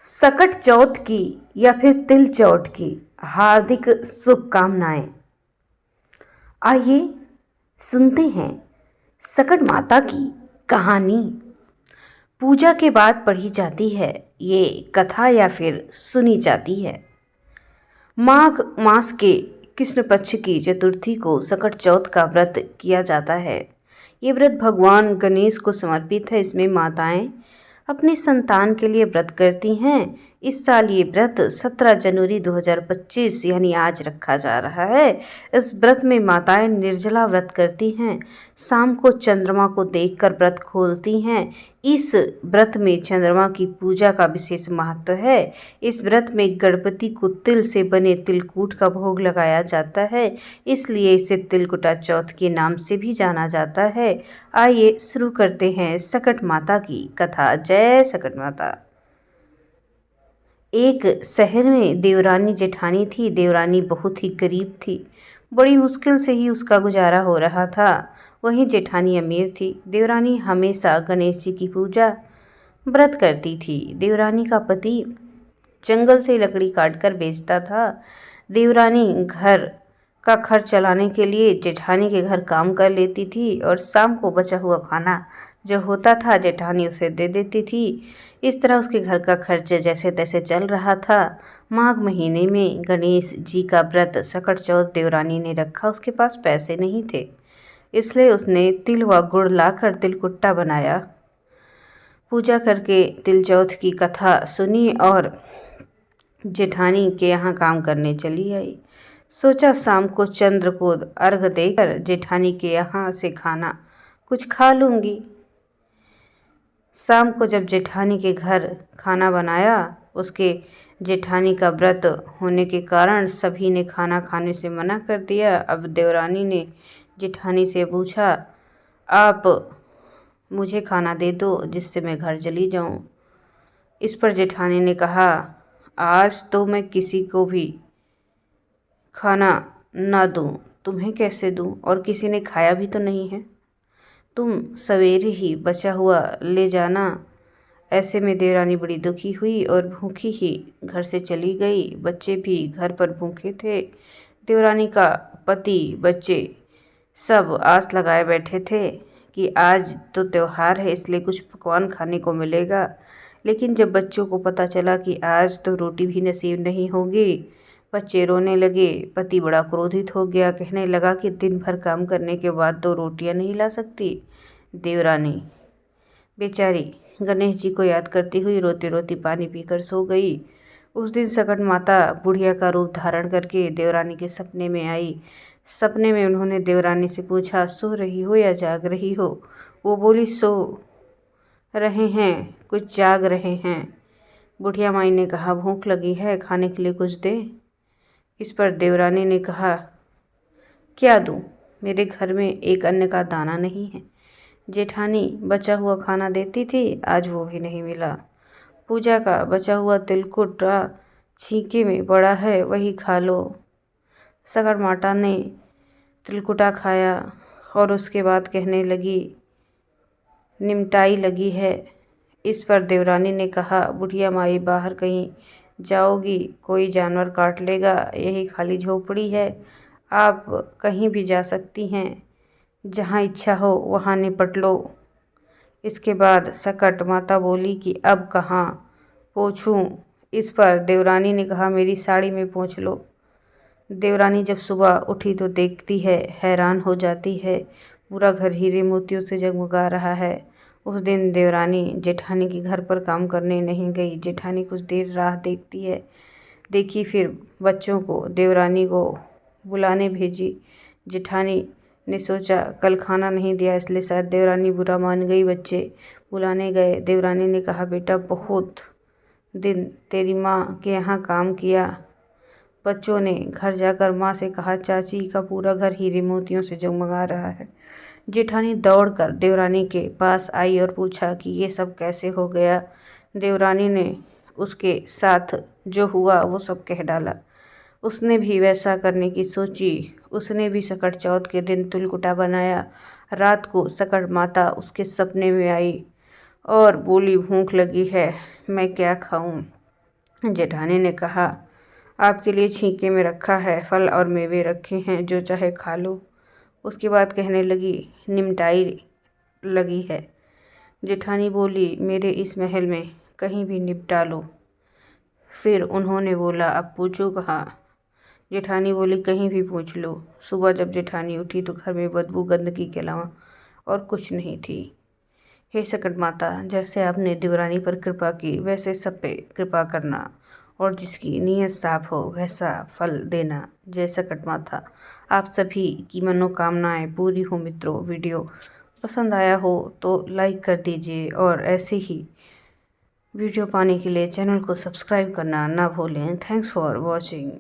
सकट चौथ की या फिर तिल चौथ की हार्दिक शुभकामनाएं। आइए सुनते हैं सकट माता की कहानी। पूजा के बाद पढ़ी जाती है ये कथा या फिर सुनी जाती है। माघ मास के कृष्ण पक्ष की चतुर्थी को सकट चौथ का व्रत किया जाता है। ये व्रत भगवान गणेश को समर्पित है। इसमें माताएं अपनी संतान के लिए व्रत करती हैं। इस साल ये व्रत 17 जनवरी 2025 यानी आज रखा जा रहा है। इस व्रत में माताएं निर्जला व्रत करती हैं। शाम को चंद्रमा को देखकर व्रत खोलती हैं। इस व्रत में चंद्रमा की पूजा का विशेष महत्व है। इस व्रत में गणपति को तिल से बने तिलकूट का भोग लगाया जाता है, इसलिए इसे तिलकुटा चौथ के नाम से भी जाना जाता है। आइए शुरू करते हैं सकट माता की कथा। जय सकट माता। एक शहर में देवरानी जेठानी थी। देवरानी बहुत ही गरीब थी। बड़ी मुश्किल से ही उसका गुजारा हो रहा था। वहीं जेठानी अमीर थी। देवरानी हमेशा गणेश जी की पूजा व्रत करती थी। देवरानी का पति जंगल से लकड़ी काटकर बेचता था। देवरानी घर का खर्च चलाने के लिए जेठानी के घर काम कर लेती थी और शाम को बचा हुआ खाना जो होता था जेठानी उसे दे देती थी। इस तरह उसके घर का खर्च जैसे तैसे चल रहा था। माघ महीने में गणेश जी का व्रत सकट चौथ देवरानी ने रखा। उसके पास पैसे नहीं थे, इसलिए उसने तिल व गुड़ लाकर तिलकुट्टा बनाया। पूजा करके तिल चौथ की कथा सुनी और जेठानी के यहाँ काम करने चली आई। सोचा शाम को चंद्र को अर्घ देकर जेठानी के यहाँ से खाना कुछ खा लूँगी। शाम को जब जेठानी के घर खाना बनाया, उसके जेठानी का व्रत होने के कारण सभी ने खाना खाने से मना कर दिया। अब देवरानी ने जेठानी से पूछा, आप मुझे खाना दे दो जिससे मैं घर चली जाऊं। इस पर जेठानी ने कहा, आज तो मैं किसी को भी खाना ना दूं, तुम्हें कैसे दूं, और किसी ने खाया भी तो नहीं है। तुम सवेरे ही बचा हुआ ले जाना। ऐसे में देवरानी बड़ी दुखी हुई और भूखी ही घर से चली गई। बच्चे भी घर पर भूखे थे। देवरानी का पति बच्चे सब आस लगाए बैठे थे कि आज तो त्योहार है, इसलिए कुछ पकवान खाने को मिलेगा। लेकिन जब बच्चों को पता चला कि आज तो रोटी भी नसीब नहीं होगी, बच्चे रोने लगे। पति बड़ा क्रोधित हो गया, कहने लगा कि दिन भर काम करने के बाद 2 रोटियां नहीं ला सकती। देवरानी बेचारी गणेश जी को याद करती हुई रोती रोती पानी पीकर सो गई। उस दिन सकट माता बुढ़िया का रूप धारण करके देवरानी के सपने में आई। सपने में उन्होंने देवरानी से पूछा, सो रही हो या जाग रही हो? वो बोली, सो रहे हैं, कुछ जाग रहे हैं। बुढ़िया माई ने कहा, भूख लगी है, खाने के लिए कुछ दे। इस पर देवरानी ने कहा, क्या दूं? मेरे घर में एक अन्न का दाना नहीं है। जेठानी बचा हुआ खाना देती थी, आज वो भी नहीं मिला। पूजा का बचा हुआ तिलकुटा छीके में पड़ा है, वही खा लो। सकट माता ने तिलकुटा खाया और उसके बाद कहने लगी, निमटाई लगी है। इस पर देवरानी ने कहा, बुढ़िया माई बाहर कहीं जाओगी, कोई जानवर काट लेगा, यही खाली झोपड़ी है, आप कहीं भी जा सकती हैं, जहाँ इच्छा हो वहाँ निपट लो। इसके बाद सकट माता बोली कि अब कहाँ पोंछूं? इस पर देवरानी ने कहा, मेरी साड़ी में पोंछ लो। देवरानी जब सुबह उठी तो देखती है, हैरान हो जाती है, पूरा घर हीरे मोतियों से जगमगा रहा है। उस दिन देवरानी जेठानी के घर पर काम करने नहीं गई। जेठानी कुछ देर राह देखी, फिर बच्चों को देवरानी को बुलाने भेजी। जेठानी ने सोचा कल खाना नहीं दिया, इसलिए शायद देवरानी बुरा मान गई। बच्चे बुलाने गए। देवरानी ने कहा, बेटा बहुत दिन तेरी माँ के यहाँ काम किया। बच्चों ने घर जाकर माँ से कहा, चाची का पूरा घर हीरे मोतियों से जगमगा रहा है। जेठानी दौड़कर देवरानी के पास आई और पूछा कि ये सब कैसे हो गया। देवरानी ने उसके साथ जो हुआ वो सब कह डाला। उसने भी वैसा करने की सोची। उसने भी सकट चौथ के दिन तिलकुटा बनाया। रात को सकट माता उसके सपने में आई और बोली, भूख लगी है, मैं क्या खाऊं? जेठानी ने कहा, आपके लिए छींके में रखा है, फल और मेवे रखे हैं, जो चाहे खा लो। उसके बाद कहने लगी, निमटाई लगी है। जेठानी बोली, मेरे इस महल में कहीं भी निपटा लो। फिर उन्होंने बोला, अब पूछो कहाँ? जेठानी बोली, कहीं भी पूछ लो। सुबह जब जेठानी उठी तो घर में बदबू गंदगी के अलावा और कुछ नहीं थी। हे सकट माता, जैसे आपने देवरानी पर कृपा की वैसे सब पे कृपा करना, और जिसकी नीयत साफ हो वैसा फल देना। जय सकट माता। आप सभी की मनोकामनाएं पूरी हो मित्रों। वीडियो पसंद आया हो तो लाइक कर दीजिए और ऐसे ही वीडियो पाने के लिए चैनल को सब्सक्राइब करना ना भूलें। Thanks for watching.